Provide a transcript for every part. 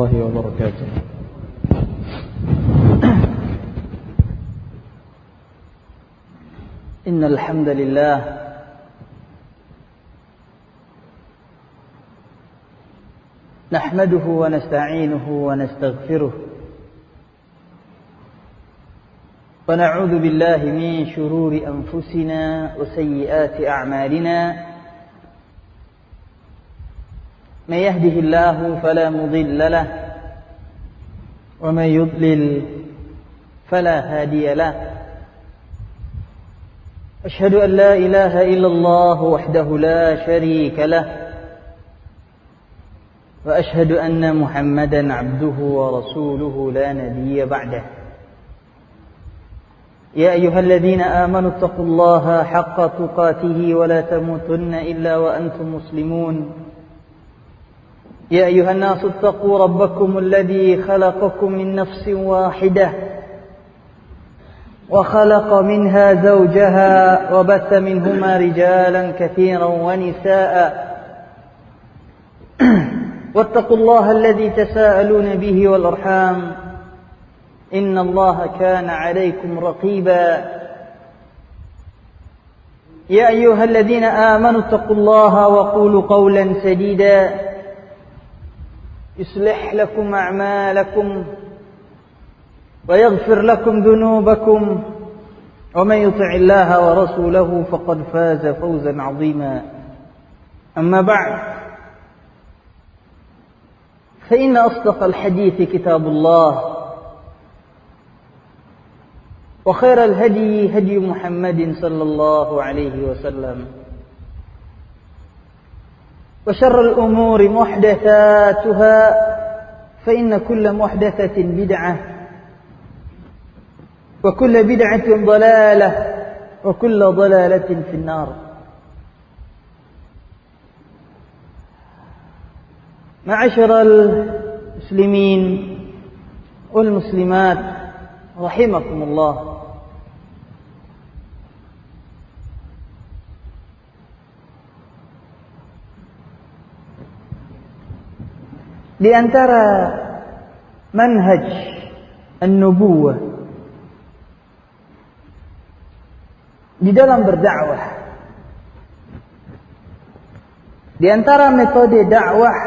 الله وبركاته. إن الحمد لله نحمده ونستعينه ونستغفره ونعوذ بالله من شرور أنفسنا وسيئات أعمالنا من يهده الله فلا مضل له ومن يضلل فلا هادي له أشهد أن لا إله إلا الله وحده لا شريك له وأشهد أن محمدا عبده ورسوله لا نبي بعده يا أيها الذين آمنوا اتقوا الله حق تقاته ولا تموتن إلا وأنتم مسلمون يا أيها الناس اتقوا ربكم الذي خلقكم من نفس واحدة وخلق منها زوجها وبث منهما رجالا كثيرا ونساء واتقوا الله الذي تساءلون به والأرحام إن الله كان عليكم رقيبا يا أيها الذين آمنوا اتقوا الله وقولوا قولا سديدا يصلح لكم أعمالكم ويغفر لكم ذنوبكم ومن يطع الله ورسوله فقد فاز فوزا عظيما أما بعد فإن أصدق الحديث كتاب الله وخير الهدي هدي محمد صلى الله عليه وسلم وشر الأمور محدثاتها فإن كل محدثة بدعة وكل بدعة ضلالة وكل ضلالة في النار. معاشر المسلمين والمسلمات رحمكم الله. Di antara manhaj an-nubuwah di dalam berdakwah, di antara metode dakwah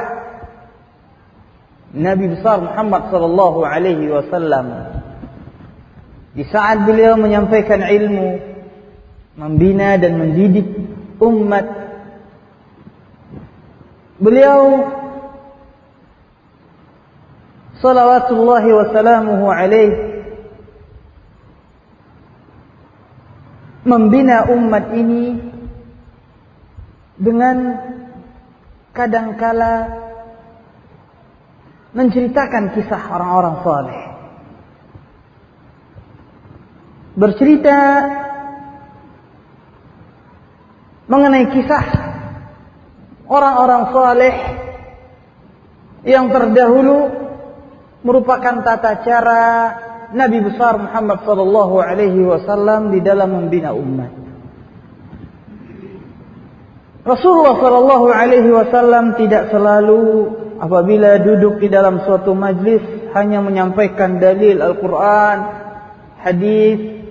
Nabi besar Muhammad sallallahu alaihi wasallam di saat beliau menyampaikan ilmu, membina dan mendidik umat, beliau salawatullahi wa salamuhu alaihi membina umat ini dengan kadangkala menceritakan kisah orang-orang saleh, bercerita mengenai kisah orang-orang saleh yang terdahulu, merupakan tata cara Nabi besar Muhammad sallallahu alaihi wasallam di dalam membina umat. Rasulullah sallallahu alaihi wasallam tidak selalu apabila duduk di dalam suatu majlis hanya menyampaikan dalil Al-Quran, hadis,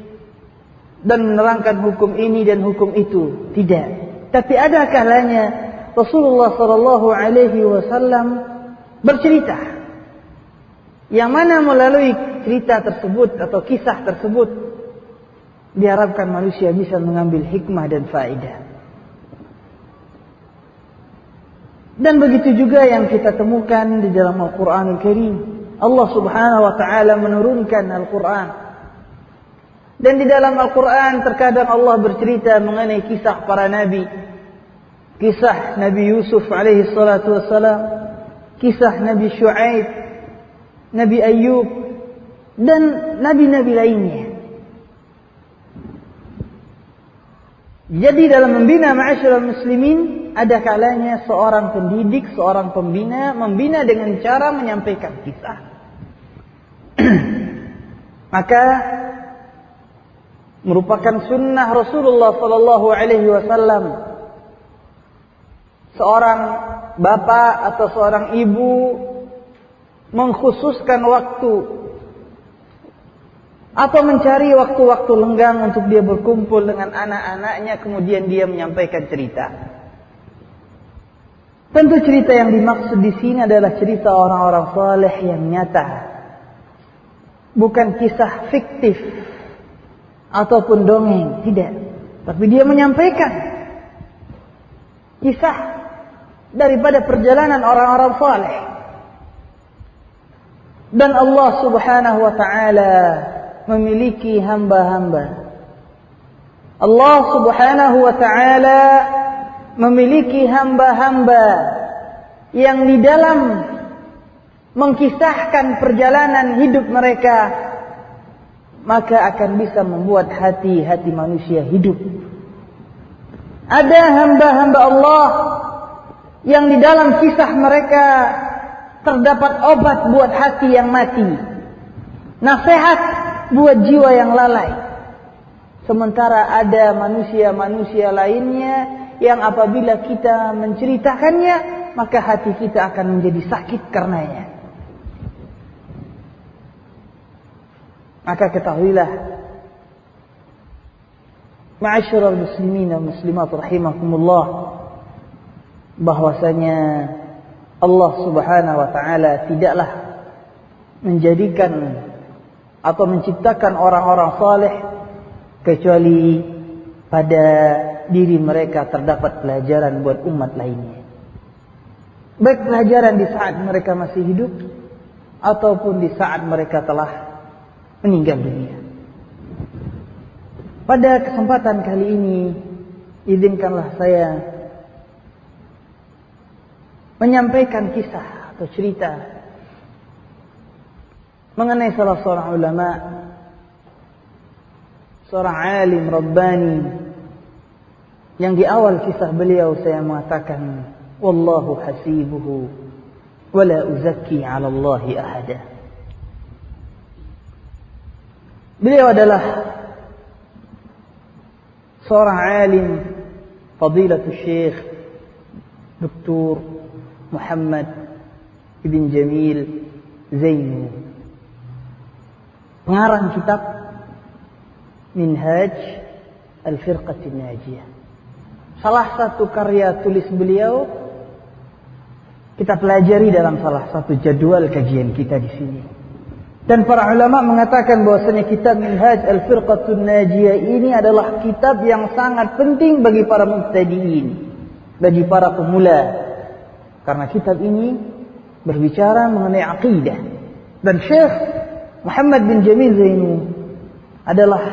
dan menerangkan hukum ini dan hukum itu. Tidak. Tapi ada kalanya Rasulullah sallallahu alaihi wasallam bercerita, yang mana melalui cerita tersebut atau kisah tersebut diharapkan manusia bisa mengambil hikmah dan faedah. Dan begitu juga yang kita temukan di dalam Al-Quranul Karim. Allah subhanahu wa ta'ala menurunkan Al-Quran. Dan di dalam Al-Quran terkadang Allah bercerita mengenai kisah para nabi. Kisah Nabi Yusuf alaihi salatu wassalam, kisah Nabi Shu'aib, Nabi Ayyub, dan nabi-nabi lainnya. Jadi dalam membina ma'asyiral muslimin, ada kalanya seorang pendidik, seorang pembina, membina dengan cara menyampaikan kisah. Maka merupakan sunnah Rasulullah sallallahu alaihi wasallam seorang bapak atau seorang ibu mengkhususkan waktu atau mencari waktu-waktu lenggang untuk dia berkumpul dengan anak-anaknya, kemudian dia menyampaikan cerita. Tentu cerita yang dimaksud di sini adalah cerita orang-orang saleh yang nyata, bukan kisah fiktif ataupun dongeng, tidak. Tapi dia menyampaikan kisah daripada perjalanan orang-orang saleh. Dan Allah Subhanahu wa taala memiliki hamba-hamba. Allah Subhanahu wa taala memiliki hamba-hamba yang di dalam mengkisahkan perjalanan hidup mereka, maka akan bisa membuat hati-hati manusia hidup. Ada hamba-hamba Allah yang di dalam kisah mereka terdapat obat buat hati yang mati, nasihat buat jiwa yang lalai. Sementara ada manusia-manusia lainnya yang apabila kita menceritakannya, maka hati kita akan menjadi sakit karenanya. Maka ketahuilah, ma'asyiral muslimin dan muslimat rahimakumullah, bahwasanya Allah Subhanahu wa taala tidaklah menjadikan atau menciptakan orang-orang saleh kecuali pada diri mereka terdapat pelajaran buat umat lainnya. Baik pelajaran di saat mereka masih hidup ataupun di saat mereka telah meninggal dunia. Pada kesempatan kali ini, izinkanlah saya menyampaikan kisah atau cerita mengenai salah seorang ulama, seorang alim rabbani, yang di awal kisah beliau saya mengatakan, wallahu hasibuhu wala uzakki 'ala Allahi ahada. Beliau adalah seorang alim, fadilatul syekh Dr. Muhammad ibn Jamil Zainu, pengarang kitab Minhaj Al-Firqatin Najiyah. Salah satu karya tulis beliau kita pelajari dalam salah satu jadwal kajian kita di sini. Dan para ulama mengatakan bahwasanya kitab Minhaj Al-Firqatin Najiyah ini adalah kitab yang sangat penting bagi para mubtadi'in, bagi para pemula. Karena kitab ini berbicara mengenai akidah. Dan Syekh Muhammad bin Jamil Zainu adalah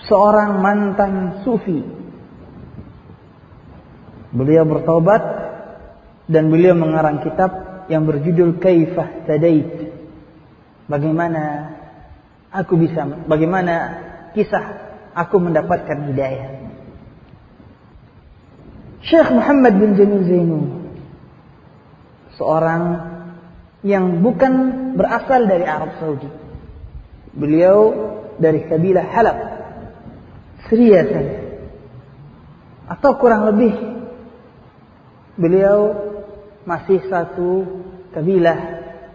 seorang mantan sufi. Beliau bertaubat dan beliau mengarang kitab yang berjudul Kaifah Tadait. Bagaimana kisah aku mendapatkan hidayah. Syekh Muhammad bin Jamil Zainu seorang yang bukan berasal dari Arab Saudi. Beliau dari kabilah Halab, Syria saja. Atau kurang lebih beliau masih satu kabilah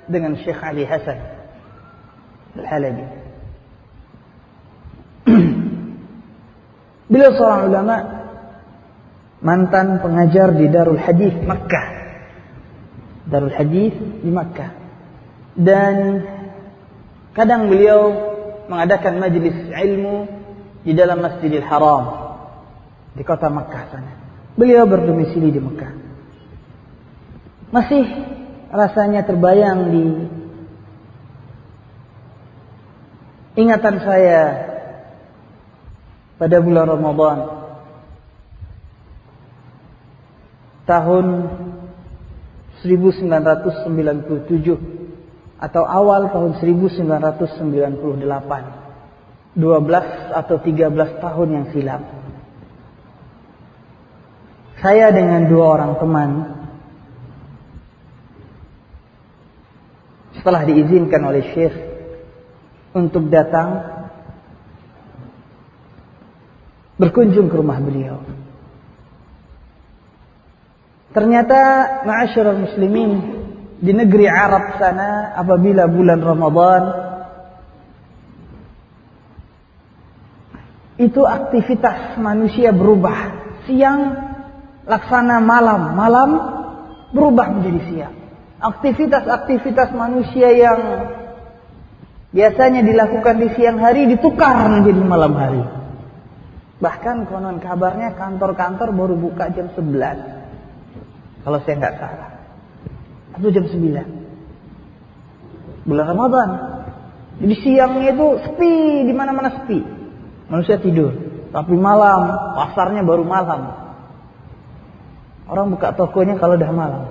dengan Syekh Ali Hasan Al-Halabi. Beliau seorang ulama, mantan pengajar di Darul Hadis Makkah. Darul Hadis di Makkah. Dan kadang beliau mengadakan majlis ilmu di dalam Masjidil Haram di kota Makkah sana. Beliau berdomisili di Makkah. Masih rasanya terbayang di ingatan saya pada bulan Ramadan tahun 1997 atau awal tahun 1998, 12 atau 13 tahun yang silam. Saya dengan dua orang teman, setelah diizinkan oleh Syekh untuk datang berkunjung ke rumah beliau, ternyata ma'asyiral muslimin, di negeri Arab sana apabila bulan Ramadan itu aktivitas manusia berubah. Siang laksana malam, malam berubah menjadi siang. Aktivitas-aktivitas manusia yang biasanya dilakukan di siang hari ditukar menjadi malam hari. Bahkan konon kabarnya kantor-kantor baru buka jam 11. Kalau saya nggak salah. Atau jam 9. Bulan Ramadan. Jadi siangnya itu sepi, di mana-mana sepi. Manusia tidur. Tapi malam, pasarnya baru malam. Orang buka tokonya kalau udah malam.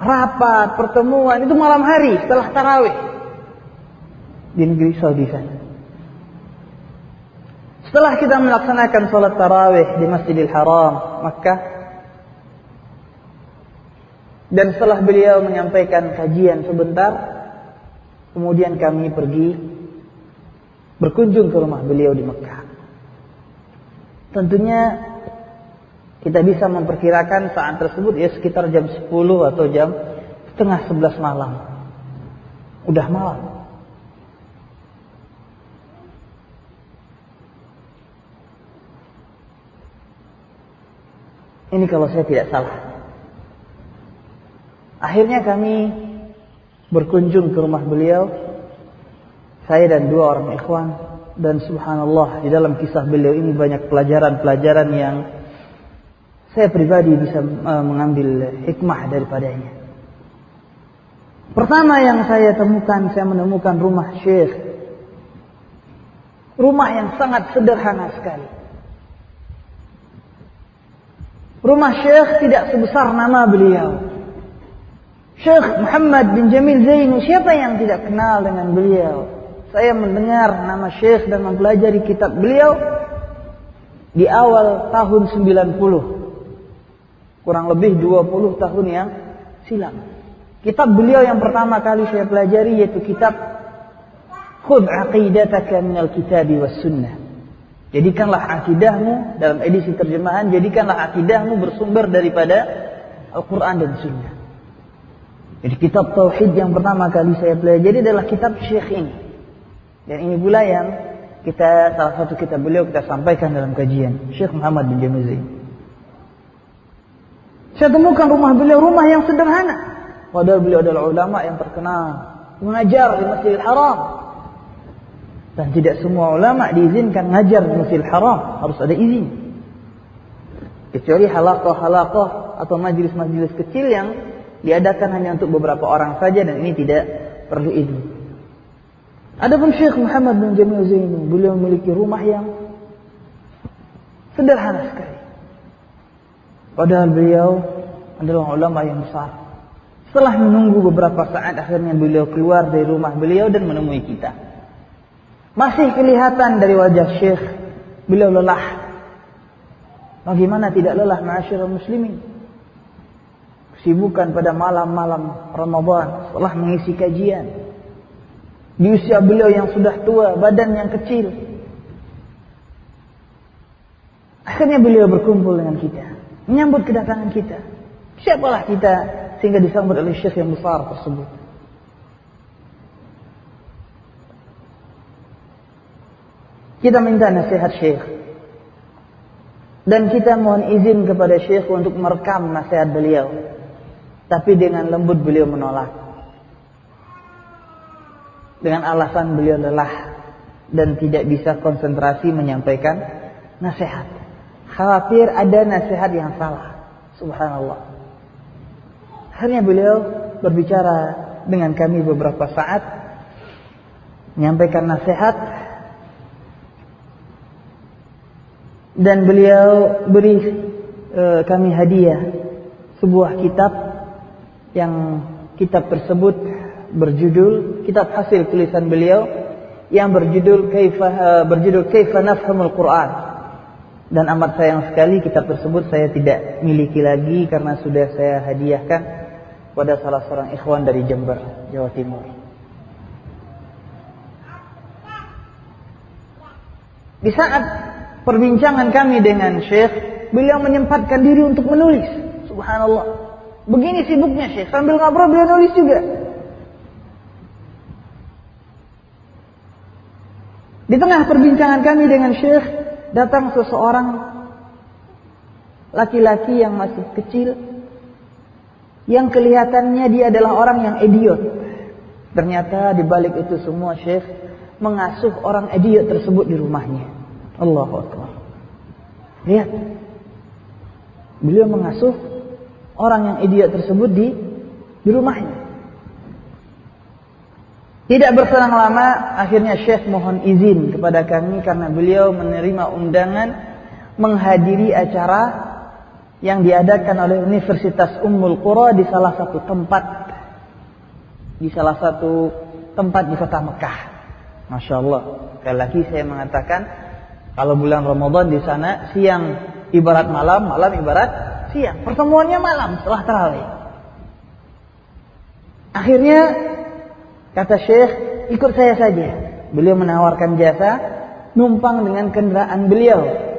Rapat, pertemuan, itu malam hari setelah tarawih. Di negeri Saudi sana. Setelah kita melaksanakan sholat tarawih di Masjidil Haram, Makkah, dan setelah beliau menyampaikan kajian sebentar, kemudian kami pergi berkunjung ke rumah beliau di Mekah. Tentunya kita bisa memperkirakan saat tersebut ya sekitar jam 10 atau jam setengah 11 malam. Udah malam. Ini kalau saya tidak salah. Akhirnya kami berkunjung ke rumah beliau, saya dan 2 orang ikhwan, dan subhanallah di dalam kisah beliau ini banyak pelajaran-pelajaran yang saya pribadi bisa mengambil hikmah daripadanya. Pertama yang saya menemukan rumah Syekh. Rumah yang sangat sederhana sekali. Rumah Syekh tidak sebesar nama beliau. Syekh Muhammad bin Jamil Zainu, siapa yang tidak kenal dengan beliau? Saya mendengar nama Syekh dan mempelajari kitab beliau di awal tahun 90. Kurang lebih 20 tahun yang silam. Kitab beliau yang pertama kali saya pelajari yaitu kitab Khudh Aqidataka minal Kitabi was Sunnah. Jadikanlah akidahmu, dalam edisi terjemahan, jadikanlah akidahmu bersumber daripada Al-Quran dan Sunnah. Jadi kitab Tauhid yang pertama kali saya pelajari adalah kitab Syekh ini. Dan ini pula yang salah satu kitab beliau kita sampaikan dalam kajian. Syekh Muhammad bin Jamil Zain. Saya temukan rumah beliau, rumah yang sederhana. Padahal beliau adalah ulama yang terkenal, mengajar di Masjidil Haram. Dan tidak semua ulama diizinkan mengajar di Masjidil Haram, harus ada izin. Kecuali halaqah-halaqah atau majelis-majelis kecil yang diadakan hanya untuk beberapa orang saja, dan ini tidak perlu izin. Adapun Syekh Muhammad bin Jamil Zainu, beliau memiliki rumah yang sederhana sekali. Padahal beliau adalah ulama yang besar. Setelah menunggu beberapa saat, akhirnya beliau keluar dari rumah beliau dan menemui kita. Masih kelihatan dari wajah Syekh, beliau lelah. Bagaimana tidak lelah ma'asyiral muslimin? Kesibukan pada malam-malam Ramadan setelah mengisi kajian. Di usia beliau yang sudah tua, badan yang kecil. Akhirnya beliau berkumpul dengan kita, menyambut kedatangan kita. Siapalah kita sehingga disambut oleh Syekh yang besar tersebut. Kita minta nasihat Syekh. Dan kita mohon izin kepada Syekh untuk merekam nasihat beliau. Tapi dengan lembut beliau menolak. Dengan alasan beliau lelah dan tidak bisa konsentrasi menyampaikan nasihat. Khawatir ada nasihat yang salah. Subhanallah. Akhirnya beliau berbicara dengan kami beberapa saat, menyampaikan nasihat, dan beliau beri kami hadiah sebuah kitab, yang kitab tersebut berjudul, kitab hasil tulisan beliau yang berjudul Kaifa Nafhamul Quran. Dan amat sayang sekali kitab tersebut saya tidak miliki lagi karena sudah saya hadiahkan pada salah seorang ikhwan dari Jember, Jawa Timur. Di saat perbincangan kami dengan Syekh, beliau menyempatkan diri untuk menulis. Subhanallah. Begini sibuknya Syekh, sambil ngobrol beliau nulis juga. Di tengah perbincangan kami dengan Syekh, datang seseorang laki-laki yang masih kecil, yang kelihatannya dia adalah orang yang idiot. Ternyata di balik itu semua Syekh mengasuh orang idiot tersebut di rumahnya. Allahu Akbar. Lihat, beliau mengasuh orang yang idiot tersebut di rumahnya. Tidak berselang lama, akhirnya Syekh mohon izin kepada kami karena beliau menerima undangan menghadiri acara yang diadakan oleh Universitas Ummul Qura di salah satu tempat di kota Mekah. Masya Allah. Sekali lagi saya mengatakan, kalau bulan Ramadan di sana siang ibarat malam, malam ibarat siang. Pertemuannya malam setelah tarawih. Akhirnya kata Syekh, ikut saya saja. Beliau menawarkan jasa numpang dengan kendaraan beliau.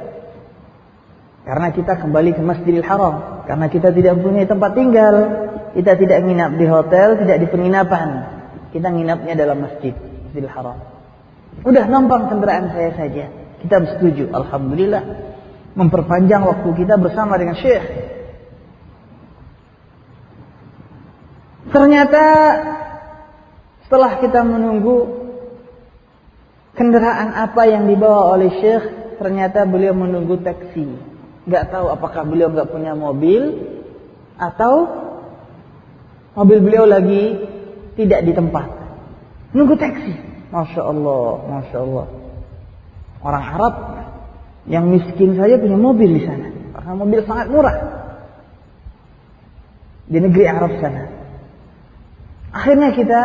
Karena kita kembali ke Masjidil Haram. Karena kita tidak mempunyai tempat tinggal. Kita tidak nginap di hotel, tidak di penginapan. Kita nginapnya dalam Masjidil Haram. Udah numpang kendaraan saya saja. Kita setuju. Alhamdulillah. Memperpanjang waktu kita bersama dengan Syekh. Ternyata setelah kita menunggu kendaraan apa yang dibawa oleh Syekh, ternyata beliau menunggu taksi. Gak tahu apakah beliau gak punya mobil atau mobil beliau lagi tidak di tempat. Nunggu taksi. Masya Allah, Masya Allah. Orang Arab yang miskin saja punya mobil di sana. Karena mobil sangat murah di negeri Arab sana. Akhirnya kita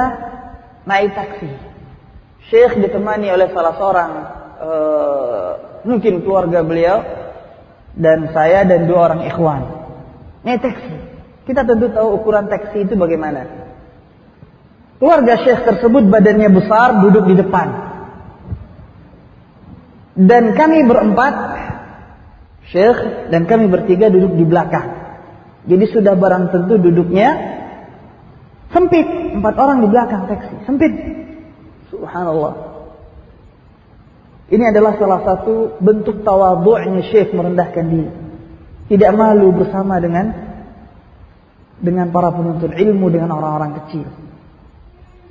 naik taksi. Syekh ditemani oleh salah seorang mungkin keluarga beliau, dan saya dan dua orang ikhwan. Naik taksi. Kita tentu tahu ukuran taksi itu bagaimana. Keluarga Syekh tersebut badannya besar, duduk di depan. Dan kami berempat, Syekh dan kami bertiga duduk di belakang. Jadi sudah barang tentu duduknya sempit, 4 orang di belakang taksi, sempit. Subhanallah. Ini adalah salah satu bentuk tawadhu'nya Syekh, merendahkan diri. Tidak malu bersama dengan para penuntut ilmu, dengan orang-orang kecil.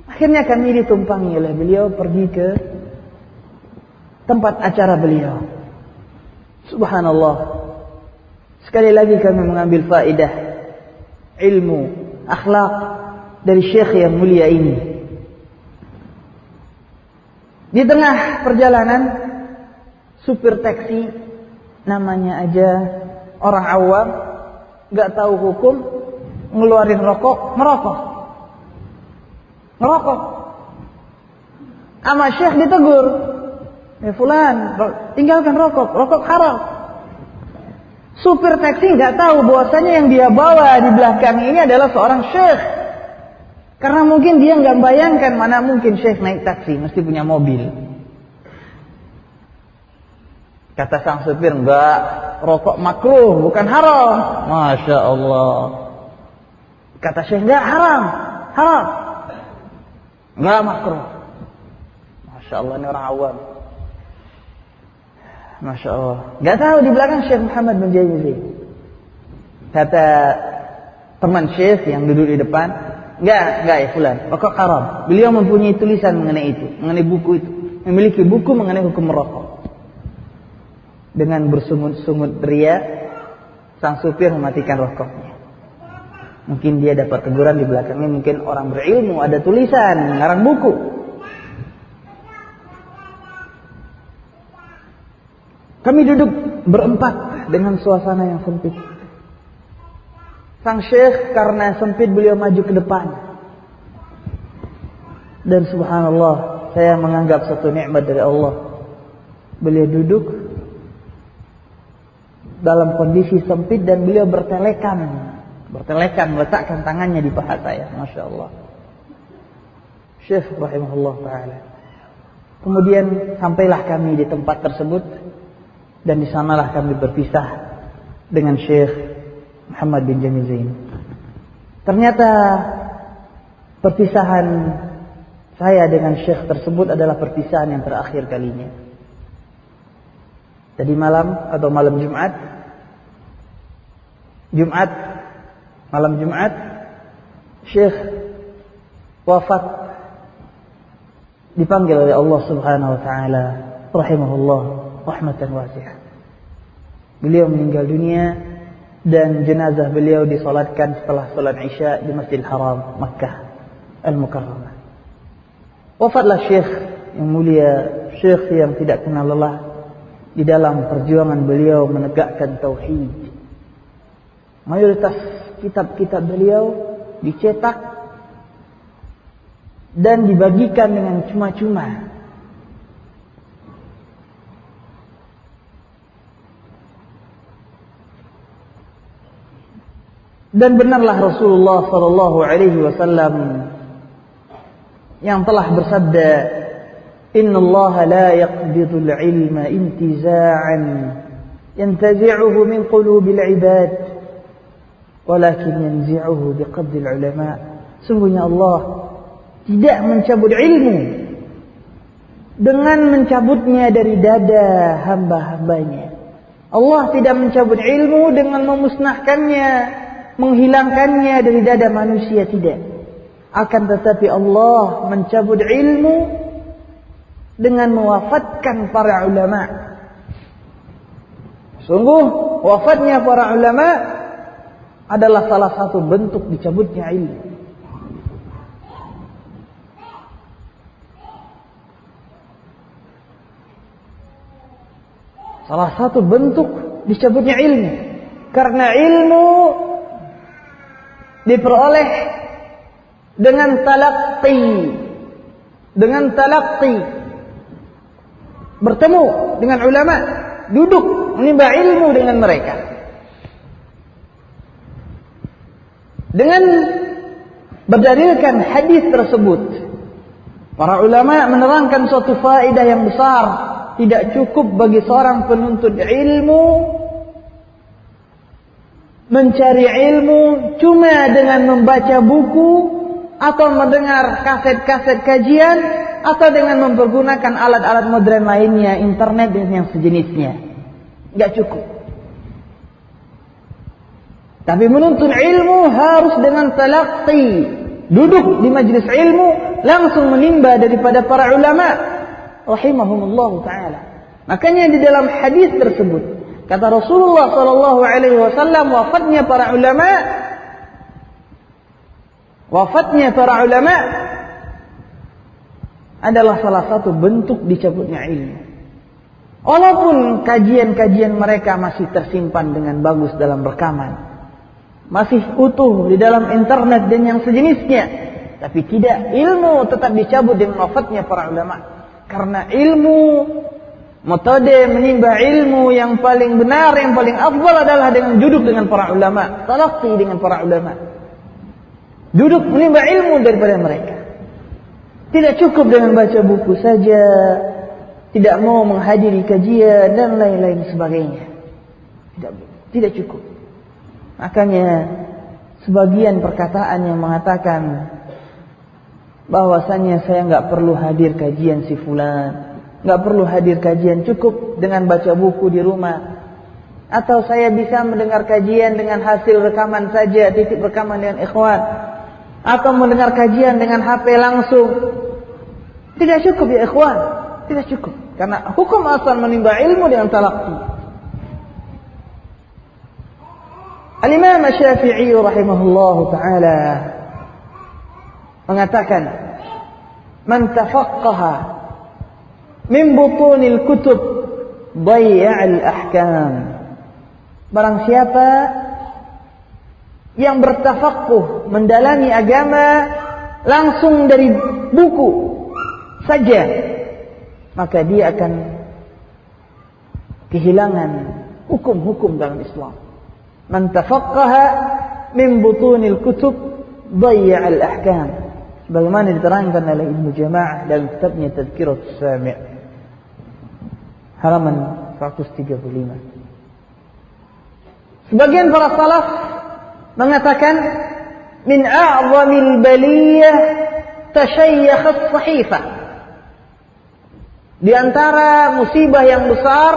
Akhirnya kami ditumpangi oleh beliau pergi ke tempat acara beliau. Subhanallah. Sekali lagi kami mengambil faedah ilmu, akhlak dari Syekh yang mulia ini. Di tengah perjalanan, supir taksi, namanya aja orang awam, gak tahu hukum, ngeluarin rokok, merokok. Sama Syekh ditegur, fulan, tinggalkan rokok haram. Supir taksi gak tahu bahwasanya yang dia bawa di belakang ini adalah seorang Syekh. Karena mungkin dia nggak bayangkan, mana mungkin Syekh naik taksi, mesti punya mobil. Kata sang supir, enggak, rokok makruh, bukan haram. Masya Allah. Kata Syekh, enggak, haram. Enggak, makruh. Masya Allah, ini orang awam. Masya Allah. Nggak tahu di belakang Syekh Muhammad bin Jamizi. Kata teman Syekh yang duduk di depan, Enggak ya fulan, rokok haram. Beliau mempunyai tulisan mengenai itu, mengenai buku itu. Memiliki buku mengenai hukum merokok. Dengan bersungut-sungut ria, sang supir mematikan rokoknya. Mungkin dia dapat teguran di belakangnya, mungkin orang berilmu, ada tulisan, ngarang buku. Kami duduk berempat dengan suasana yang sempit. Sang Syekh karena sempit beliau maju ke depan. Dan subhanallah, saya menganggap satu nikmat dari Allah. Beliau duduk dalam kondisi sempit dan beliau bertelekan, meletakkan tangannya di paha saya. Masya Allah. Syekh rahimahullah ta'ala. Kemudian sampailah kami di tempat tersebut, dan di sanalah kami berpisah dengan Syekh Muhammad bin Jamil Zain. Ternyata perpisahan saya dengan syekh tersebut adalah perpisahan yang terakhir kalinya. Tadi malam atau malam malam Jumat, syekh wafat, dipanggil oleh Allah Subhanahu wa taala rahimahullah rahmatan wasi'ah. Beliau meninggal dunia dan jenazah beliau disolatkan setelah salat Isya di Masjidil Haram Makkah Al-Mukarramah. Wafatlah syekh yang mulia, syekh yang tidak kenal lelah di dalam perjuangan beliau menegakkan tauhid. Mayoritas kitab-kitab beliau dicetak dan dibagikan dengan cuma-cuma. Dan benarlah Rasulullah sallallahu alaihi wasallam yang telah bersabda, "Innallaha la yaqbidul ilma intiza'an yantazi'uhu min qulubil ibad, walakin yanzi'uhu biqabdil ulama." Sungguhnya Allah tidak mencabut ilmu dengan mencabutnya dari dada hamba-hambanya. Allah tidak mencabut ilmu dengan memusnahkannya, menghilangkannya dari dada manusia, tidak. Akan tetapi Allah mencabut ilmu dengan mewafatkan para ulama. Sungguh wafatnya para ulama adalah salah satu bentuk dicabutnya ilmu. Salah satu bentuk dicabutnya ilmu. Karena ilmu diperoleh dengan talaqqi. Dengan talaqqi. Bertemu dengan ulama, duduk menimba ilmu dengan mereka. Dengan berdalilkan hadis tersebut, para ulama menerangkan suatu faedah yang besar. Tidak cukup bagi seorang penuntut ilmu mencari ilmu cuma dengan membaca buku atau mendengar kaset-kaset kajian atau dengan mempergunakan alat-alat modern lainnya, internet dan yang sejenisnya. Tidak cukup. Tapi menuntut ilmu harus dengan talaqqi, duduk di majlis ilmu langsung menimba daripada para ulama rahimahumullah ta'ala. Makanya di dalam hadis tersebut kata Rasulullah sallallahu alaihi wasallam, wafatnya para ulama adalah salah satu bentuk dicabutnya ilmu. Walaupun kajian-kajian mereka masih tersimpan dengan bagus dalam rekaman, masih utuh di dalam internet dan yang sejenisnya, tapi tidak, ilmu tetap dicabut dengan wafatnya para ulama. Karena ilmu, metode menimba ilmu yang paling benar, yang paling afdal adalah dengan duduk dengan para ulama, talaqqi dengan para ulama. Duduk menimba ilmu daripada mereka. Tidak cukup dengan baca buku saja, tidak mau menghadiri kajian dan lain-lain sebagainya. Tidak cukup. Makanya sebagian perkataan yang mengatakan bahwasanya saya nggak perlu hadir kajian si fulan, nggak perlu hadir kajian, cukup dengan baca buku di rumah, atau saya bisa mendengar kajian dengan hasil rekaman saja, titip rekaman dengan ikhwan, atau mendengar kajian dengan HP langsung. Tidak cukup ya ikhwan, tidak cukup. Karena hukum asal menimba ilmu dengan talaqqi. Al-Imam Syafi'i rahimahullahu ta'ala mengatakan, "Man tafaqqaha min butunil kutub dhayya'al ahkam." Barang siapa yang bertafaqquh, mendalami agama langsung dari buku saja, maka dia akan kehilangan hukum-hukum dalam Islam. Man tafaqqaha min butunil kutub dhayya'al ahkam. Bagaimana diterangkan oleh Ibnu Jama'ah dalam kitabnya Tadhkiratus Sami', halaman 135. Sebagian para salaf mengatakan min a'zamil baliyah tashayyakh as-sahifah. Di antara musibah yang besar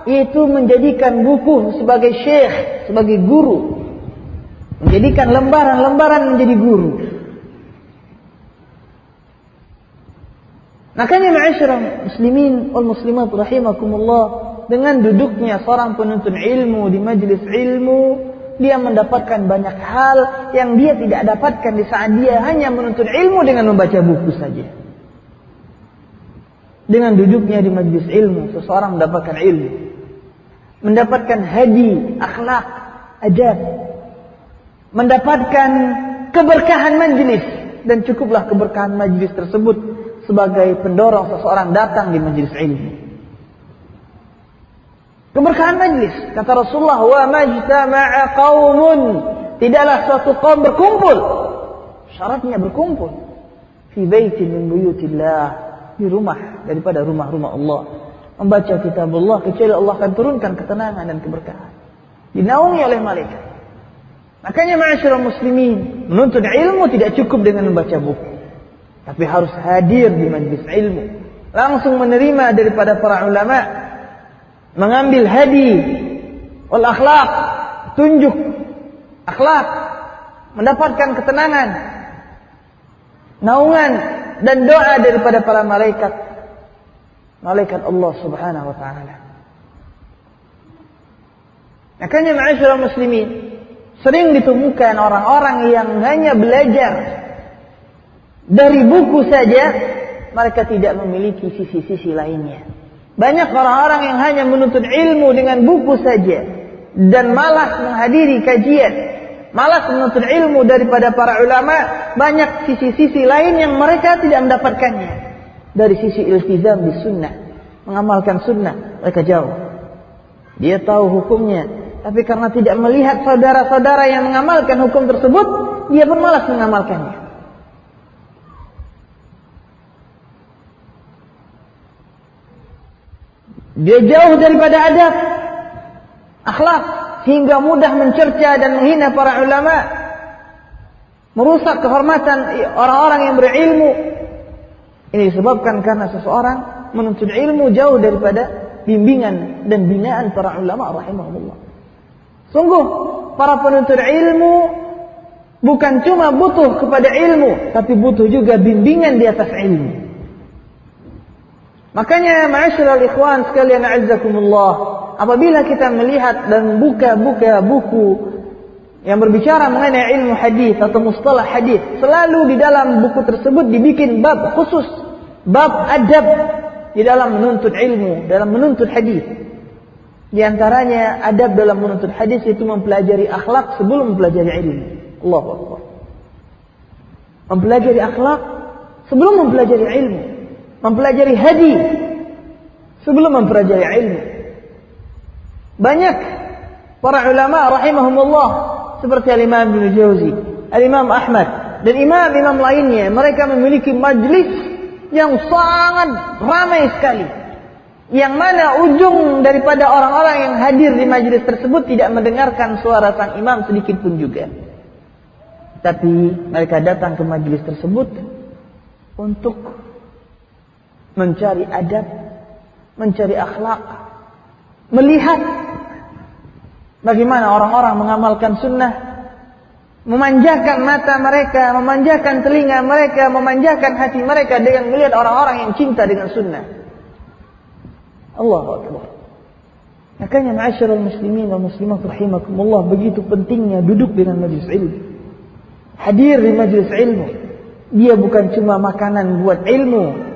yaitu menjadikan buku sebagai syekh, sebagai guru. Menjadikan lembaran-lembaran menjadi guru. Makanya ma'asyiral muslimin wal muslimat rahimakumullah, dengan duduknya seorang penuntut ilmu di majelis ilmu, dia mendapatkan banyak hal yang dia tidak dapatkan di saat dia hanya menuntut ilmu dengan membaca buku saja. Dengan duduknya di majelis ilmu, seseorang mendapatkan ilmu, mendapatkan hadi, akhlak, adab, mendapatkan keberkahan majelis, dan cukuplah keberkahan majelis tersebut sebagai pendorong seseorang datang di majelis ilmu. Keberkahan majelis, kata Rasulullah, wa majtama'a qaumun, tidaklah suatu kaum berkumpul, syaratnya berkumpul, fi baitin min buyutillah, di rumah daripada rumah-rumah Allah, membaca kitab Allah, kecuali Allah akan turunkan ketenangan dan keberkahan, dinaungi oleh malaikat. Makanya ma'asyiral muslimin, menuntut ilmu tidak cukup dengan membaca buku, tapi harus hadir di majlis ilmu, langsung menerima daripada para ulama, mengambil hadi wal akhlak, tunjuk akhlak, mendapatkan ketenangan, naungan dan doa daripada para malaikat Allah subhanahu wa ta'ala. Makanya ma'asyiral muslimin, sering ditemukan orang-orang yang hanya belajar dari buku saja, mereka tidak memiliki sisi-sisi lainnya. Banyak orang-orang yang hanya menuntut ilmu dengan buku saja dan malas menghadiri kajian, malas menuntut ilmu daripada para ulama. Banyak sisi-sisi lain yang mereka tidak mendapatkannya. Dari sisi iltizam di sunnah, mengamalkan sunnah, mereka jauh. Dia tahu hukumnya, tapi karena tidak melihat saudara-saudara yang mengamalkan hukum tersebut, dia pun malas mengamalkannya. Dia jauh daripada adab, akhlak, hingga mudah mencerca dan menghina para ulama, merusak kehormatan orang-orang yang berilmu. Ini disebabkan karena seseorang menuntut ilmu jauh daripada bimbingan dan binaan para ulama rahimahumullah. Sungguh para penuntut ilmu bukan cuma butuh kepada ilmu, tapi butuh juga bimbingan di atas ilmu. Makanya ma'asyiral ikhwan sekalian a'azzakumullah, apabila kita melihat dan buka-buka buku yang berbicara mengenai ilmu hadis atau mustalah hadis, selalu di dalam buku tersebut dibikin bab khusus, bab adab di dalam menuntut ilmu, dalam menuntut hadis. Di antaranya adab dalam menuntut hadis itu mempelajari akhlak sebelum mempelajari ilmu. Allahu Akbar. Mempelajari akhlak sebelum mempelajari ilmu. Mempelajari hadi sebelum mempelajari ilmu. Banyak para ulama rahimahumullah seperti Al-Imam Ibnu Jauzi, Al-Imam Ahmad dan imam-imam lainnya, mereka memiliki majlis yang sangat ramai sekali, yang mana ujung daripada orang-orang yang hadir di majlis tersebut tidak mendengarkan suara sang imam sedikit pun juga. Tapi mereka datang ke majlis tersebut untuk mencari adab, mencari akhlak, melihat bagaimana orang-orang mengamalkan sunnah, memanjakan mata mereka, memanjakan telinga mereka, memanjakan hati mereka dengan melihat orang-orang yang cinta dengan sunnah. Allahu Akbar. Makanya ma'asyiral muslimin wa muslimat rahimakumullah, begitu pentingnya duduk dengan majlis ilmu, hadir di majlis ilmu. Dia bukan cuma makanan buat ilmu,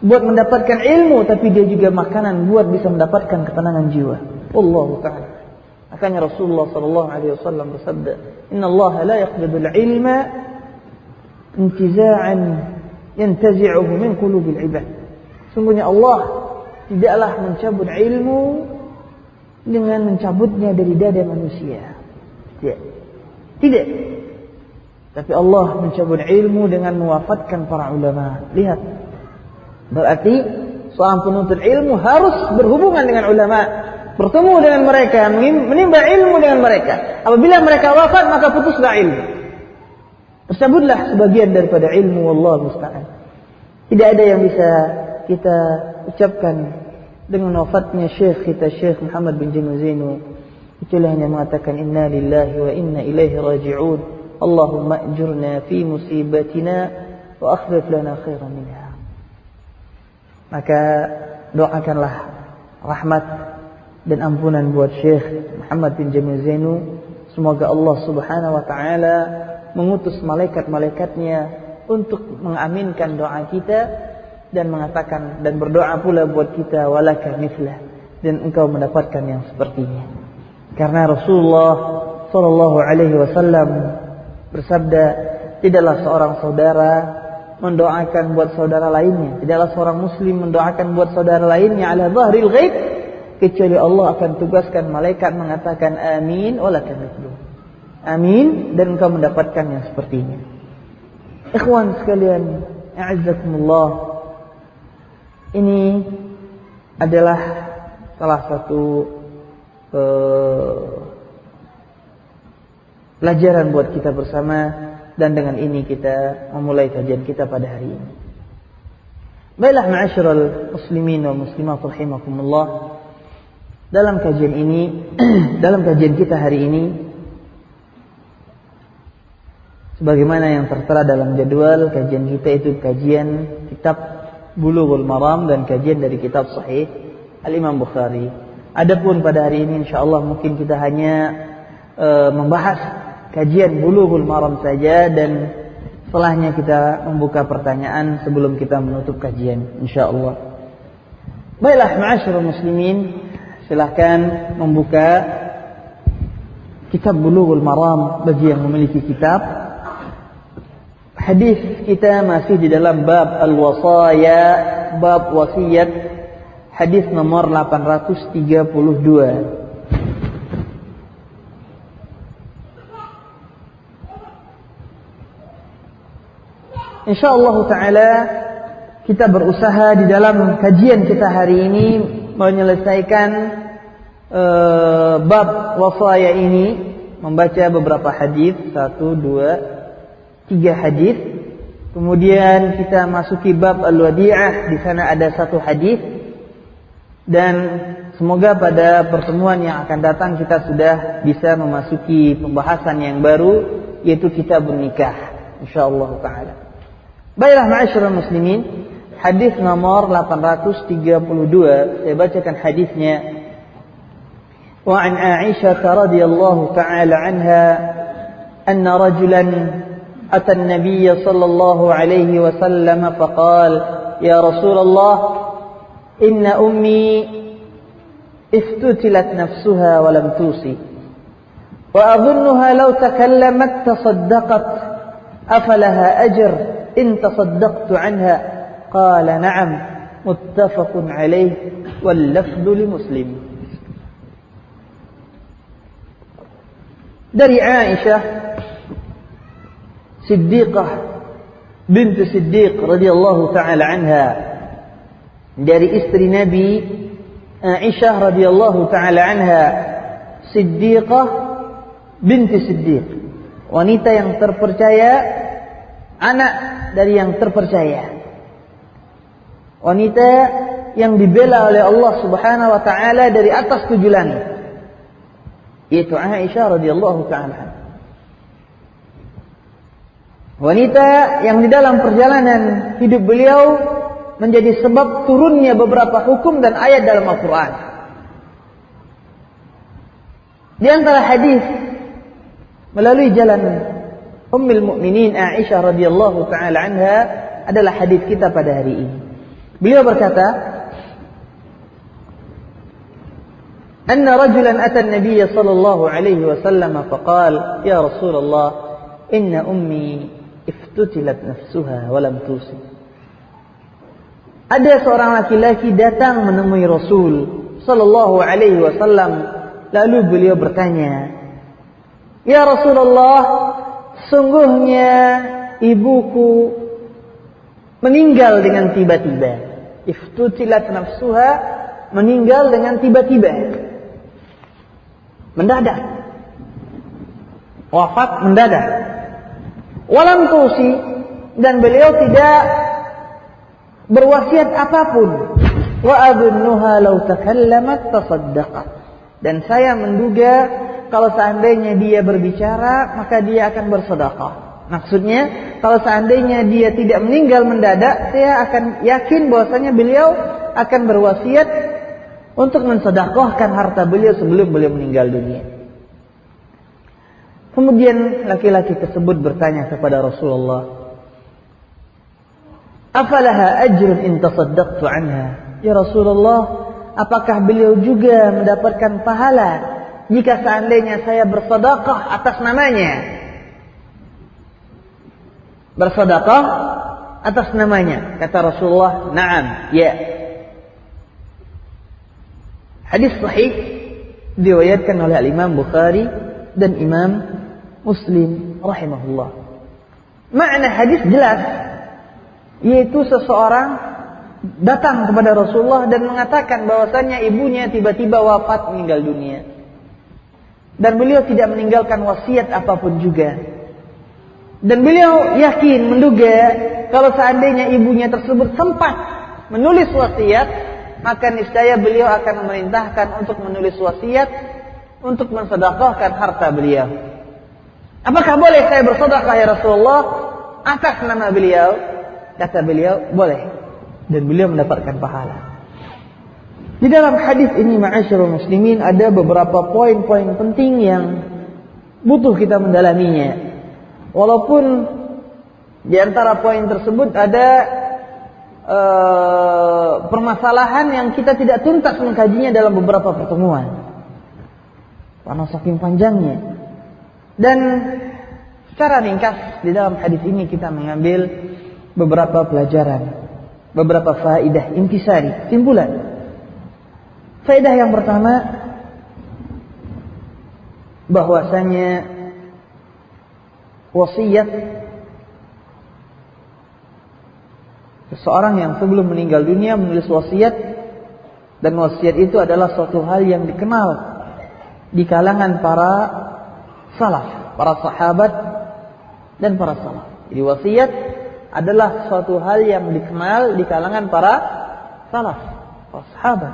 buat mendapatkan ilmu, tapi dia juga makanan buat bisa mendapatkan ketenangan jiwa. Wallahu ta'ala. Makanya Rasulullah sallallahu alaihi wasallam bersabda, "Inna Allah la yaqbidu al-ilma intiza'an yantazi'uhu min qulubil 'ibad." Sungguhnya Allah tidaklah mencabut ilmu dengan mencabutnya dari dada manusia. Tidak. Tapi Allah mencabut ilmu dengan mewafatkan para ulama. Lihat, berarti seorang penuntut ilmu harus berhubungan dengan ulama, bertemu dengan mereka, menimba ilmu dengan mereka. Apabila mereka wafat, maka putuslah ilmu. Tersebutlah sebagian daripada ilmu, wallahu musta'an. Tidak ada yang bisa kita ucapkan dengan wafatnya Syekh kita, Syekh Muhammad bin Jamil Zainu, kecuali hanya mengatakan inna lillahi wa inna ilaihi raji'un. Allahumma ajurna fi musibatina wa akhlif lana khairan minha. Maka doakanlah rahmat dan ampunan buat Syekh Muhammad bin Jamil Zainu. Semoga Allah Subhanahu wa taala mengutus malaikat-malaikatnya untuk mengaminkan doa kita dan mengatakan dan berdoa pula buat kita walaka mithlah, dan engkau mendapatkan yang sepertinya. Karena Rasulullah sallallahu alaihi wasallam bersabda, tidaklah seorang saudara mendoakan buat saudara lainnya, tidaklah seorang muslim mendoakan buat saudara lainnya ala zahril ghaib, kecuali Allah akan tugaskan malaikat mengatakan amin walaka mithluh. Amin, dan engkau mendapatkan yang sepertinya. Ikhwan sekalian, a'azzakumullah, ini adalah salah satu pelajaran buat kita bersama, dan dengan ini kita memulai kajian kita pada hari ini. Baiklah ma'asyiral muslimin wa muslimat rahimakumullah, dalam kajian ini dalam kajian kita hari ini, sebagaimana yang tertera dalam jadwal kajian kita, itu kajian kitab Bulughul Maram dan kajian dari kitab Sahih Al-Imam Bukhari. Adapun pada hari ini insyaallah mungkin kita hanya membahas kajian Bulughul Maram saja, dan setelahnya kita membuka pertanyaan sebelum kita menutup kajian insyaallah. Baiklah ma'asyiral muslimin, silahkan membuka kitab Bulughul Maram bagi yang memiliki kitab. Hadis kita masih di dalam bab al-wasaya, bab wasiat, hadis nomor 832. Insyaallah taala kita berusaha di dalam kajian kita hari ini menyelesaikan bab wasaya ini, membaca beberapa hadis, 1, 2, 3 hadis. Kemudian kita masuki bab al-wadi'ah, di sana ada 1 hadis. Dan semoga pada pertemuan yang akan datang kita sudah bisa memasuki pembahasan yang baru, yaitu kitabun nikah insyaallah taala. Baiklah ma'asyiral muslimin, hadis nomor 832, saya bacakan hadisnya. Wa an Aisyah radhiyallahu taala anha anna rajulan أتى النبي صلى الله عليه وسلم فقال يا رسول الله إن أمي افتتلت نفسها ولم توصي وأظنها لو تكلمت تصدقت أفلها أجر إن تصدقت عنها قال نعم متفق عليه واللفظ لمسلم. Dari Aisyah Siddiqah bint Siddiq radhiyallahu taala anha, dari istri Nabi Aisyah radhiyallahu taala anha, Siddiqah bint Siddiq, wanita yang terpercaya, anak dari yang terpercaya, wanita yang dibela oleh Allah Subhanahu wa taala dari atas 7 langit, yaitu Aisyah radhiyallahu taala anha. Wanita yang di dalam perjalanan hidup beliau menjadi sebab turunnya beberapa hukum dan ayat dalam Al-Quran. Di antara hadis melalui jalan Ummul Mukminin Aisyah radhiyallahu taala anha adalah hadis kita pada hari ini. Beliau berkata, "Anna rajulan ata an-nabiy sallallahu alaihi wasallam faqala, ya Rasulullah, inna ummi iftutilat nafsuha wa lam tusi." Ada seorang laki-laki datang menemui Rasul sallallahu alaihi wasallam, lalu beliau bertanya, "Ya Rasulullah, sungguhnya ibuku meninggal dengan tiba-tiba." Iftutilat nafsuha, meninggal dengan tiba-tiba, mendadak, wafat mendadak. Walam tusi, dan beliau tidak berwasiat apapun. Wa adunnuha law takallamat tasaddaqat. Dan saya menduga kalau seandainya dia berbicara maka dia akan bersedekah. Maksudnya kalau seandainya dia tidak meninggal mendadak, saya akan yakin bahwasanya beliau akan berwasiat untuk mensedekahkan harta beliau sebelum beliau meninggal dunia. Kemudian laki-laki tersebut bertanya kepada Rasulullah, "Afalaha ajrun in tasaddaqtu anha?" Ya Rasulullah, apakah beliau juga mendapatkan pahala jika seandainya saya bersedekah atas namanya? Bersedekah atas namanya. Kata Rasulullah, "Na'am, ya." Hadis sahih diriwayatkan oleh Imam Bukhari dan Imam Muslim rahimahullah. Makna hadis jelas, yaitu seseorang datang kepada Rasulullah dan mengatakan bahwasanya ibunya tiba-tiba wafat meninggal dunia. Dan beliau tidak meninggalkan wasiat apapun juga. Dan beliau yakin, menduga kalau seandainya ibunya tersebut sempat menulis wasiat, maka niscaya beliau akan memerintahkan untuk menulis wasiat untuk mensedekahkan harta beliau. Apakah boleh saya bersedekah ya Rasulullah atas nama beliau? Kata beliau, boleh. Dan beliau mendapatkan pahala. Di dalam hadis ini, ma'asyiral muslimin, ada beberapa poin-poin penting yang butuh kita mendalaminya. Walaupun di antara poin tersebut ada permasalahan yang kita tidak tuntas mengkajinya dalam beberapa pertemuan. Karena saking panjangnya. Dan secara ringkas di dalam hadis ini kita mengambil beberapa pelajaran, beberapa faedah intisari, simpulan. Faedah yang pertama, bahwasanya wasiat seseorang yang sebelum meninggal dunia menulis wasiat, dan wasiat itu adalah suatu hal yang dikenal di kalangan para salaf, para sahabat dan para salaf. Jadi wasiat adalah suatu hal yang dikenal di kalangan para salaf, para sahabat.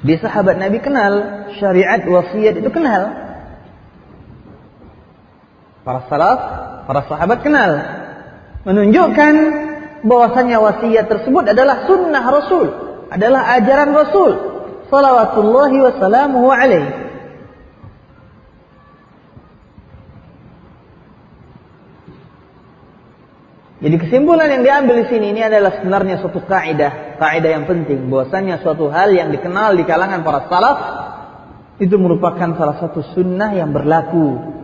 Di sahabat Nabi kenal syariat wasiat, itu kenal. Para salaf, para sahabat kenal, menunjukkan bahwasanya wasiat tersebut adalah sunnah Rasul, adalah ajaran Rasul salawatullahi wassalamuhu alaihi. Jadi kesimpulan yang diambil di sini ini adalah sebenarnya suatu kaidah yang penting, bahwasanya suatu hal yang dikenal di kalangan para salaf itu merupakan salah satu sunnah yang berlaku.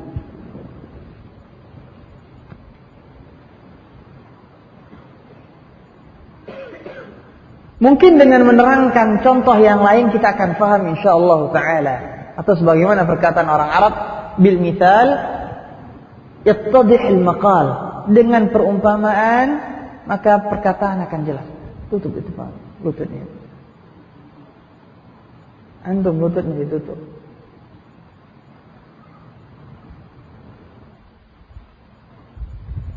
Mungkin dengan menerangkan contoh yang lain kita akan paham insyaallah taala, atau sebagaimana perkataan orang Arab, bil mithal yattadihul maqal, dengan perumpamaan maka perkataan akan jelas. Tutup itu Pak, lututnya. Antum lututnya ditutup.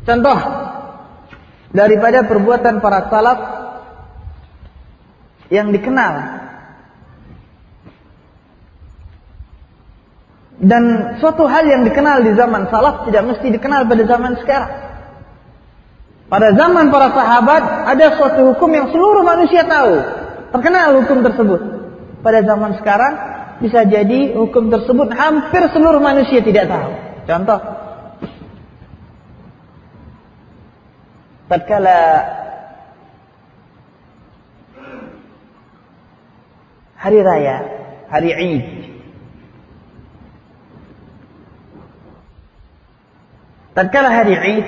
Contoh daripada perbuatan para salaf yang dikenal, dan suatu hal yang dikenal di zaman salaf tidak mesti dikenal pada zaman sekarang. Pada zaman para sahabat ada suatu hukum yang seluruh manusia tahu, terkenal hukum tersebut. Pada zaman sekarang bisa jadi hukum tersebut hampir seluruh manusia tidak tahu. Contoh, tatkala hari raya, hari Id, tatkala hari Id,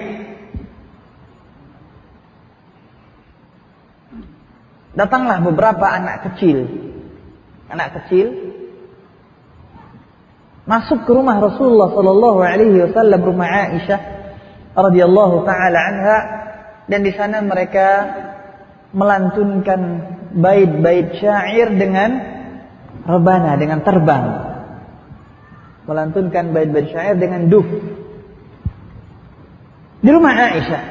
datanglah beberapa anak kecil masuk ke rumah Rasulullah sallallahu alaihi wasallam, rumah Aisyah, radhiyallahu taala anha, dan di sana mereka melantunkan bait-bait syair dengan rebana, dengan terbang. Melantunkan bait-bait syair dengan duf. Di rumah Aisyah,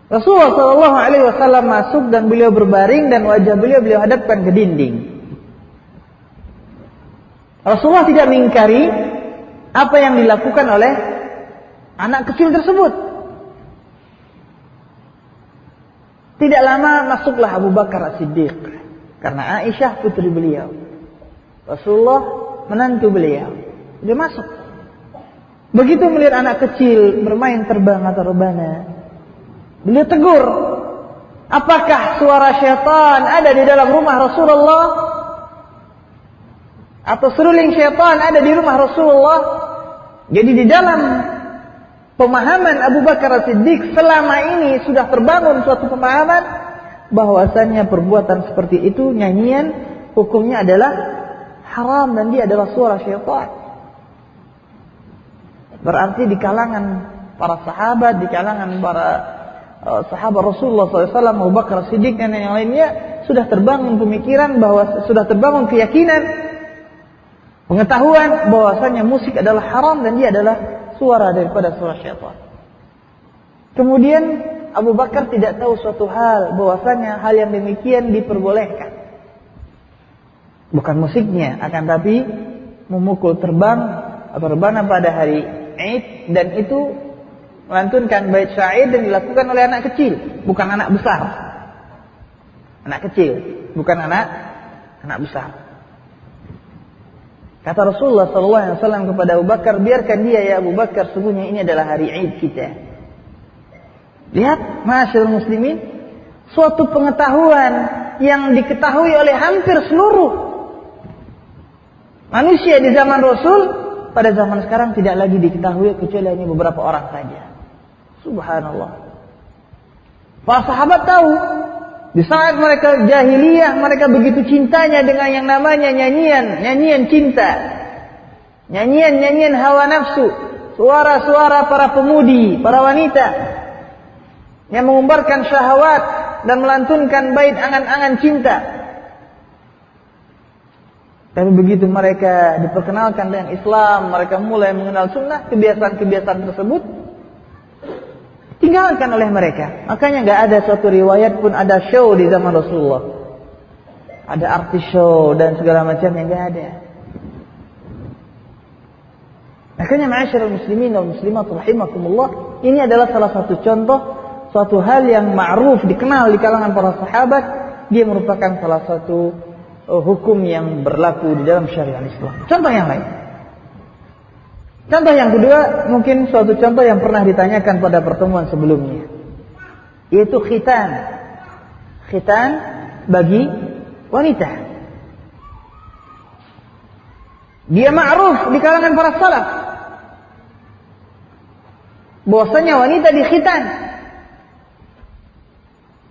Rasulullah sallallahu alaihi wasallam masuk dan beliau berbaring dan wajah beliau hadapkan ke dinding. Rasulullah tidak mengingkari apa yang dilakukan oleh anak kecil tersebut. Tidak lama masuklah Abu Bakar As-Siddiq, karena Aisyah putri beliau, Rasulullah menantu beliau. Dia masuk. Begitu melihat anak kecil bermain terbang atau rebana, beliau tegur, apakah suara syaitan ada di dalam rumah Rasulullah? Atau seruling syaitan ada di rumah Rasulullah? Jadi di dalam pemahaman Abu Bakar As-Siddiq selama ini sudah terbangun suatu pemahaman bahwasannya perbuatan seperti itu, nyanyian, hukumnya adalah haram dan dia adalah suara syaitan. Berarti di kalangan para sahabat, di kalangan para sahabat Rasulullah SAW, Abu Bakar As-Siddiq dan yang lainnya sudah terbangun pemikiran bahwa sudah terbangun keyakinan, pengetahuan bahwasanya musik adalah haram dan dia adalah suara daripada suara syaitan. Kemudian Abu Bakar tidak tahu suatu hal, bahwasanya hal yang demikian diperbolehkan. Bukan musiknya, akan tapi memukul terbang atau rebana pada hari Id, dan itu melantunkan bait syair dan dilakukan oleh anak kecil, bukan anak besar. Anak kecil, bukan anak besar. Kata Rasulullah SAW kepada Abu Bakar, biarkan dia ya Abu Bakar, sesungguhnya ini adalah hari Id kita. Lihat, ma'asyiral muslimin, suatu pengetahuan yang diketahui oleh hampir seluruh manusia di zaman Rasul, pada zaman sekarang tidak lagi diketahui kecuali hanya beberapa orang saja. Subhanallah. Para sahabat tahu, di saat mereka jahiliyah, mereka begitu cintanya dengan yang namanya nyanyian cinta, nyanyian hawa nafsu, suara-suara para pemudi, para wanita yang mengumbarkan syahwat dan melantunkan bait angan-angan cinta. Tapi begitu mereka diperkenalkan dengan Islam, mereka mulai mengenal sunnah, kebiasaan-kebiasaan tersebut tinggalkan oleh mereka. Makanya nggak ada suatu riwayat pun ada show di zaman Rasulullah, ada artis show dan segala macam, yang nggak ada. Makanya ma'asyiral muslimin wal muslimat rahimakumullah, ini adalah salah satu contoh suatu hal yang ma'ruf, dikenal di kalangan para sahabat. Dia merupakan salah satu hukum yang berlaku di dalam syariat Islam. Contoh yang lain. Contoh yang kedua, mungkin suatu contoh yang pernah ditanyakan pada pertemuan sebelumnya, yaitu khitan. Khitan bagi wanita. Dia ma'ruf di kalangan para salaf, bahwasanya wanita dikhitan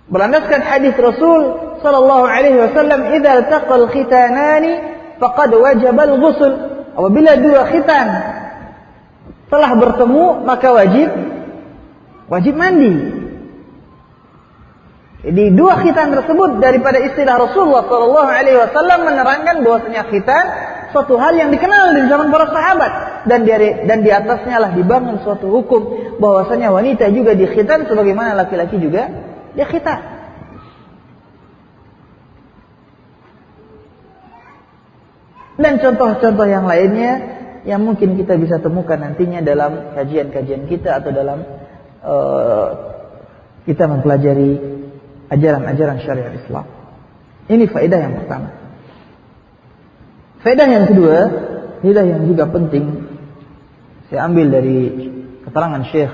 berlandaskan hadis Rasul sallallahu alaihi wasallam, "Idza iltaqal khitanani faqad wajaba al-ghusl." Apabila dua khitan telah bertemu, maka wajib mandi. Jadi dua khitan tersebut daripada istilah Rasulullah sallallahu alaihi wasallam menerangkan bahwasanya khitan suatu hal yang dikenal di zaman para sahabat, dan di atasnya lah dibangun suatu hukum bahwasanya wanita juga dikhitan sebagaimana laki-laki juga dikhitan. Dan contoh-contoh yang lainnya yang mungkin kita bisa temukan nantinya dalam kajian-kajian kita atau dalam kita mempelajari ajaran-ajaran syariat Islam. Ini faedah yang pertama. Faedah yang kedua, faedah yang juga penting, saya ambil dari keterangan Syekh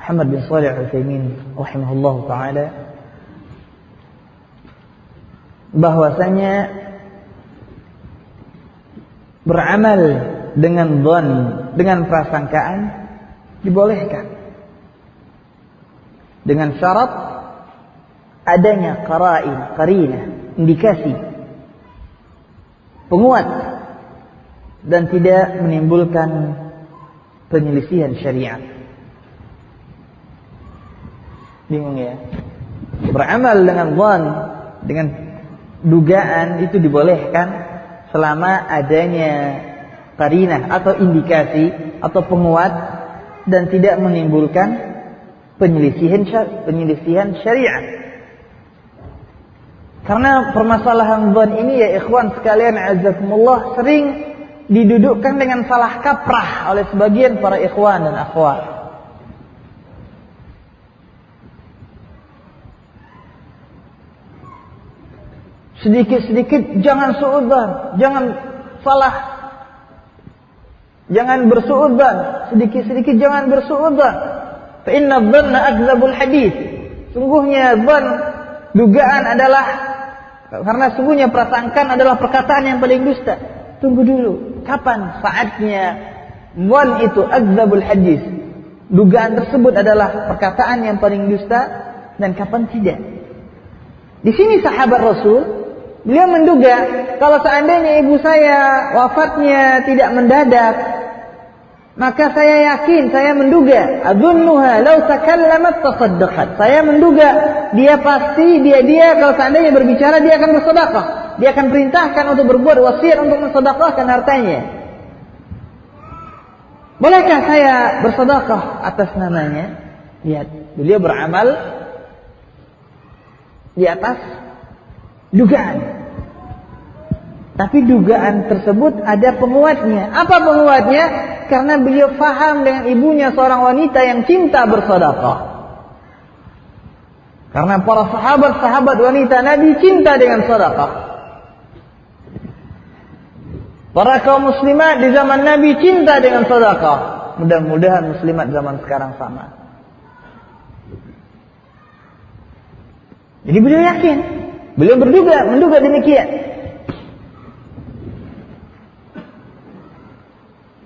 Muhammad bin Shalih Al-Utsaimin rahimahullah taala, bahwasanya beramal dengan dhon, dengan prasangkaan dibolehkan, dengan syarat adanya qarinah, indikasi penguat dan tidak menimbulkan penyelisihan syariat. Bingung ya? Beramal dengan dhann, dengan dugaan itu dibolehkan selama adanya qarinah atau indikasi atau penguat dan tidak menimbulkan penyelisihan syariat. Karena permasalahan dhann ini ya ikhwan sekalian azakumullah sering didudukkan dengan salah kaprah oleh sebagian para ikhwan dan akhwat. Sedikit-sedikit jangan suudzon, jangan salah, jangan bersuudzon. Sedikit-sedikit jangan bersuudzon. Fa inna dhanna akdzabul hadits. Sungguhnya dhann, dugaan adalah, karena sungguhnya prasangkaan adalah perkataan yang paling dusta. Tunggu dulu, kapan saatnya dhann itu akdzabul hadits? Dugaan tersebut adalah perkataan yang paling dusta dan kapan tidak? Di sini sahabat Rasul, beliau menduga kalau seandainya ibu saya wafatnya tidak mendadak, maka saya yakin, saya menduga, adzunnuha law takallamat tasaddaqat. Saya menduga dia pasti dia kalau seandainya berbicara dia akan bersedekah. Dia akan perintahkan untuk berbuat wasiat untuk mensedekahkan hartanya. Bolehkah saya bersedekah atas namanya? Lihat, beliau beramal di atas dugaan. Tapi dugaan tersebut ada penguatnya. Apa penguatnya? Karena beliau faham dengan ibunya seorang wanita yang cinta bersedekah. Karena para sahabat wanita Nabi cinta dengan sedekah. Para kaum muslimat di zaman Nabi cinta dengan sedekah. Mudah-mudahan muslimat zaman sekarang sama. Jadi beliau yakin, beliau menduga demikian.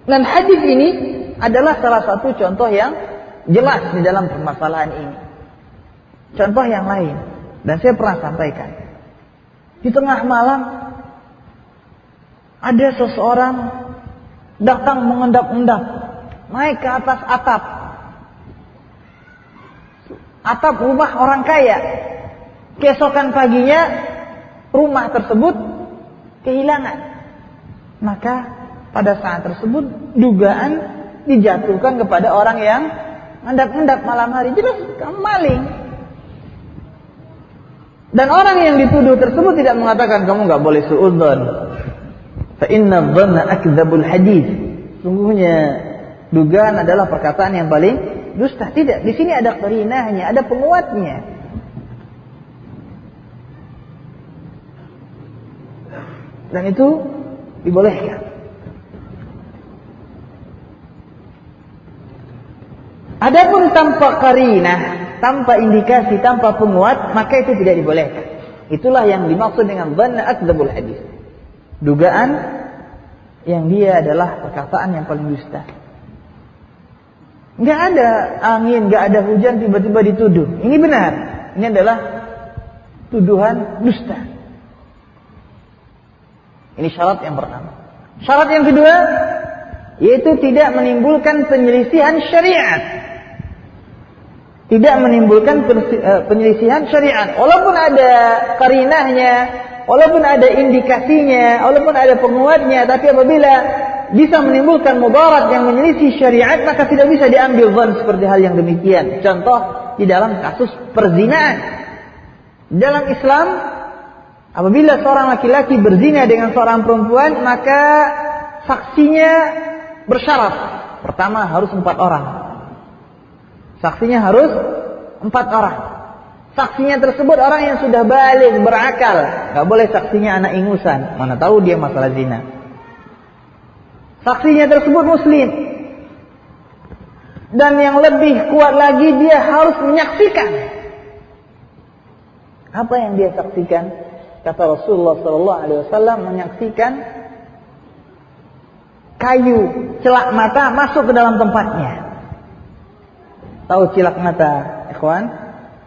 Dan hadis ini adalah salah satu contoh yang jelas di dalam permasalahan ini. Contoh yang lain, dan saya pernah sampaikan. Di tengah malam ada seseorang datang mengendap-endap, naik ke atas atap rumah orang kaya. Keesokan paginya rumah tersebut kehilangan. Maka pada saat tersebut dugaan dijatuhkan kepada orang yang ngendap-ngendap malam hari. Jelas kamu maling. Dan orang yang dituduh tersebut tidak mengatakan kamu enggak boleh suudzon. Fa inna dhanna akdzabul hadits. Sungguhnya dugaan adalah perkataan yang paling dusta. Tidak, di sini ada qarinahnya, ada penguatnya. Dan itu dibolehkan. Adapun tanpa qarinah, tanpa indikasi, tanpa penguat, maka itu tidak dibolehkan. Itulah yang dimaksud dengan dhanna akdzabul hadits. Dugaan yang dia adalah perkataan yang paling dusta. Enggak ada angin, enggak ada hujan, tiba-tiba dituduh. Ini benar. Ini adalah tuduhan dusta. Ini syarat yang pertama. Syarat yang kedua, yaitu tidak menimbulkan penyelisihan syariat. Tidak menimbulkan penyelisihan syariat. Walaupun ada qarinahnya, walaupun ada indikasinya, walaupun ada penguatnya, tapi apabila bisa menimbulkan mudarat yang menyelisih syariat, maka tidak bisa diambil dhann seperti hal yang demikian. Contoh di dalam kasus perzinaan. Dalam Islam, apabila seorang laki-laki berzina dengan seorang perempuan, maka saksinya bersyarat. Pertama harus 4 orang. Saksinya harus 4 orang. Saksinya tersebut orang yang sudah baligh, berakal. Gak boleh saksinya anak ingusan. Mana tahu dia masalah zina. Saksinya tersebut muslim. Dan yang lebih kuat lagi, dia harus menyaksikan. Apa yang dia saksikan? Kata Rasulullah SAW, menyaksikan kayu celak mata masuk ke dalam tempatnya. Tahu celak mata, ikhwan?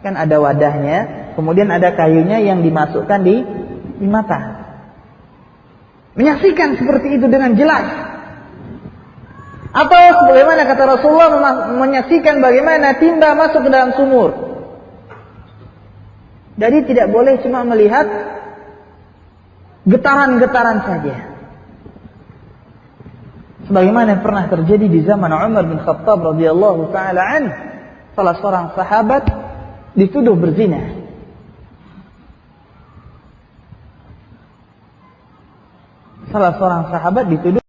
Kan ada wadahnya, kemudian ada kayunya yang dimasukkan di mata. Menyaksikan seperti itu dengan jelas. Atau sebagaimana kata Rasulullah, menyaksikan bagaimana timba masuk ke dalam sumur. Jadi tidak boleh cuma melihat getaran-getaran saja. Sebagaimana pernah terjadi di zaman Umar bin Khattab radhiyallahu taala anhu, salah seorang sahabat dituduh berzina. Salah seorang sahabat dituduh